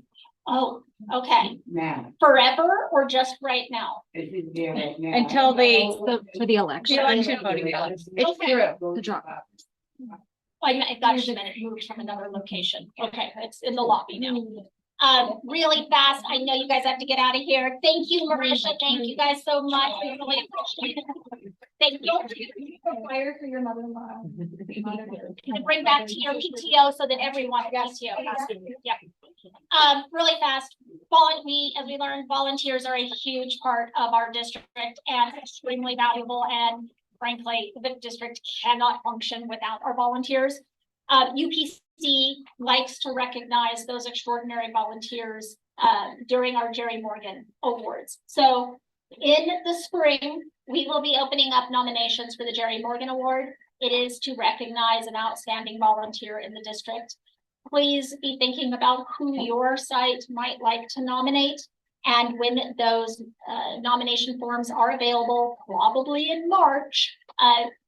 Oh, okay. now, Forever or just right now? it is there right now. Until they- For the election. The election voting ballots. It's Okay. true. The drop. I thought she meant it moved from another location. Okay, it's in the lobby now. Really fast, I know you guys have to get out of here. Thank you, Marisha. Thank you guys so much. We really appreciate it. Thank you. Fire for your mother-in-law. And bring back to your PTO so that everyone gets you. Yeah. Really fast, as we learned, volunteers are a huge part of our district and extremely valuable, and frankly, the district cannot function without our volunteers. UPC likes to recognize those extraordinary volunteers during our Jerry Morgan Awards. So in the spring, we will be opening up nominations for the Jerry Morgan Award. It is to recognize an outstanding volunteer in the district. Please be thinking about who your site might like to nominate. And when those nomination forms are available, probably in March,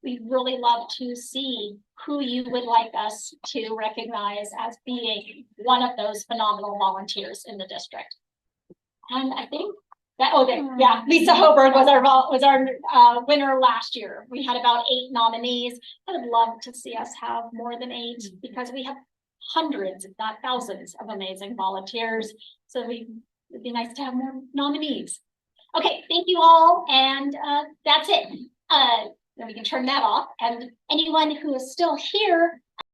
we'd really love to see who you would like us to recognize as being one of those phenomenal volunteers in the district. And I think that, Lisa Hoberg was our winner last year. We had about 8 nominees. I would love to see us have more than 8 because we have hundreds, if not thousands, of amazing volunteers. So it'd be nice to have more nominees. Okay, thank you all, and that's it. Then we can turn that off. And anyone who is still here,